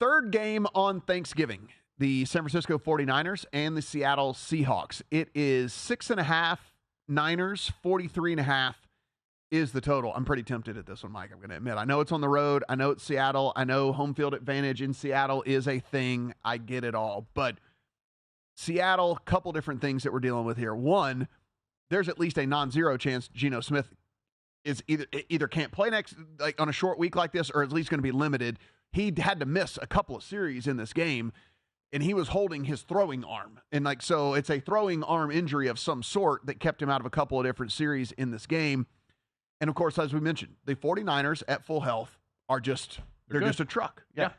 third game on Thanksgiving, the San Francisco 49ers and the Seattle Seahawks. It is 6.5 Niners, 43.5 is the total. I'm pretty tempted at this one, Mike, I'm going to admit. I know it's on the road. I know it's Seattle. I know home field advantage in Seattle is a thing. I get it all. But Seattle, a couple different things that we're dealing with here. One, there's at least a non-zero chance Geno Smith is either can't play next, like on a short week like this, or at least going to be limited. He had to miss a couple of series in this game, and he was holding his throwing arm. And so it's a throwing arm injury of some sort that kept him out of a couple of different series in this game. And of course, as we mentioned, the 49ers at full health are just a truck. Yeah.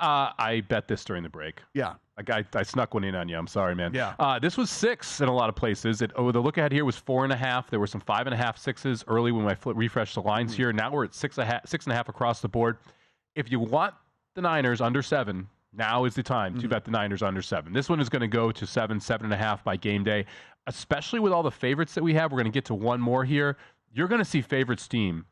I bet this during the break. Yeah. I snuck one in on you. I'm sorry, man. Yeah. This was 6 in a lot of places. The look ahead here was 4.5. There were some 5.5, 6s early when I refreshed the lines here. Now we're at 6.5 across the board. If you want the Niners under 7, now is the time to bet the Niners under 7. This one is going to go to 7.5 by game day, especially with all the favorites that we have. We're going to get to one more here. You're going to see favorite steam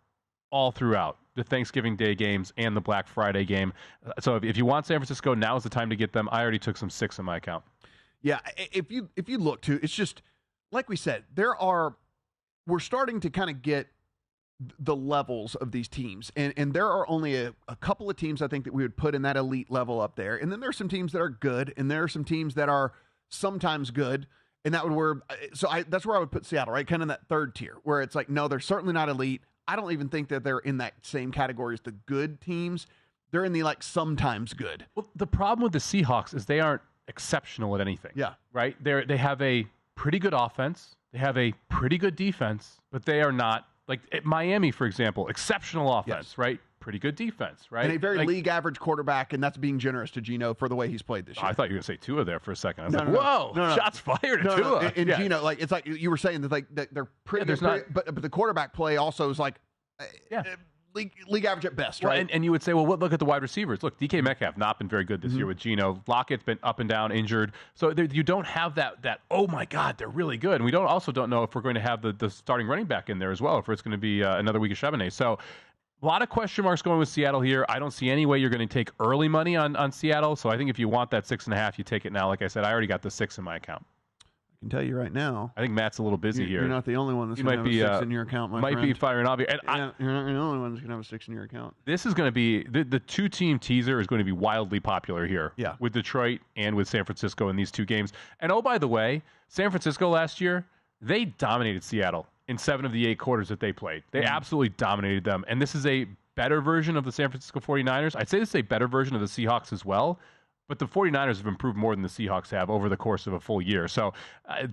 all throughout the Thanksgiving Day games and the Black Friday game. So if you want San Francisco, now is the time to get them. I already took some 6 in my account. Yeah, if you look to, it's just like we said, we're starting to kind of get the levels of these teams, and there are only a couple of teams I think that we would put in that elite level up there, and then there's some teams that are good, and there are some teams that are sometimes good. And that's where I would put Seattle, right? Kind of in that third tier where it's like, no, they're certainly not elite. I don't even think that they're in that same category as the good teams. They're in the sometimes good. Well, the problem with the Seahawks is they aren't exceptional at anything. Yeah. Right? They have a pretty good offense. They have a pretty good defense, but they are not like Miami, for example, exceptional offense, right? Pretty good defense, right? And a very league average quarterback, and that's being generous to Geno for the way he's played this year. I thought you were going to say Tua there for a second. I was whoa, shots fired at Tua. And Geno, it's like you were saying that they're pretty good, but the quarterback play also is league average at best, right? And you would say, well, look at the wide receivers. Look, DK Metcalf not been very good this year with Geno. Lockett's been up and down, injured. So you don't have that. Oh my God, they're really good. And we don't know if we're going to have the starting running back in there as well, if it's going to be another week of Charbonnet. So a lot of question marks going with Seattle here. I don't see any way you're going to take early money on Seattle. So I think if you want that 6.5, you take it now. Like I said, I already got the 6 in my account. I can tell you right now. I think Matt's a little busy here. You're not the only one that's going to have a 6 in your account, my friend. Might be firing off here. You're not the only one that's going to have a 6 in your account. This is going to be, the two-team teaser is going to be wildly popular here. Yeah. With Detroit and with San Francisco in these two games. And oh, by the way, San Francisco last year, they dominated Seattle in 7 of the 8 quarters that they played. They absolutely dominated them. And this is a better version of the San Francisco 49ers. I'd say this is a better version of the Seahawks as well. But the 49ers have improved more than the Seahawks have over the course of a full year. So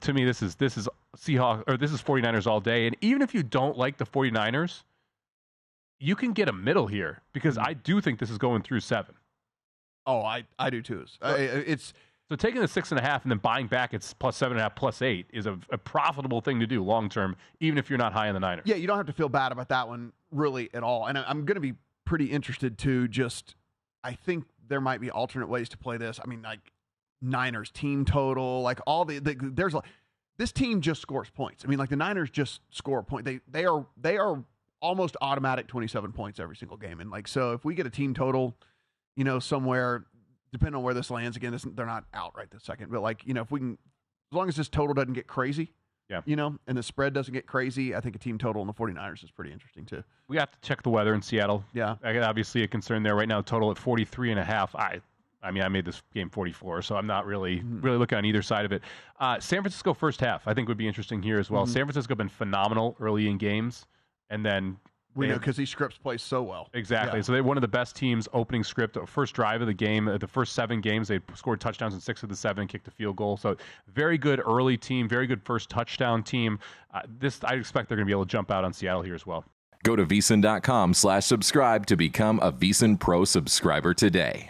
to me, this is Seahawks, or this is 49ers all day. And even if you don't like the 49ers, you can get a middle here because I do think this is going through 7. Oh, I do too. So taking the 6.5 and then buying back it's plus 7.5 plus 8 is a profitable thing to do long term, even if you're not high on the Niners. Yeah, you don't have to feel bad about that one really at all. And I'm going to be pretty interested to I think there might be alternate ways to play this. I mean, like Niners team total, like all this team just scores points. I mean, like the Niners just score a point. They are almost automatic 27 points every single game. And so if we get a team total, somewhere, depending on where this lands again, they're not out right this second. But if we can, as long as this total doesn't get crazy, and the spread doesn't get crazy, I think a team total in the 49ers is pretty interesting too. We have to check the weather in Seattle. Yeah. Obviously a concern there right now, total at 43.5. I mean, I made this game 44, so I'm not really looking on either side of it. San Francisco first half, I think would be interesting here as well. San Francisco been phenomenal early in games, and then we know because these scripts play so well. Exactly. Yeah. So they're one of the best teams opening script. First drive of the game, the first 7 games, they scored touchdowns in 6 of the 7, kicked a field goal. So very good early team, very good first touchdown team. I expect they're going to be able to jump out on Seattle here as well. Go to VSiN.com/subscribe to become a VSiN Pro subscriber today.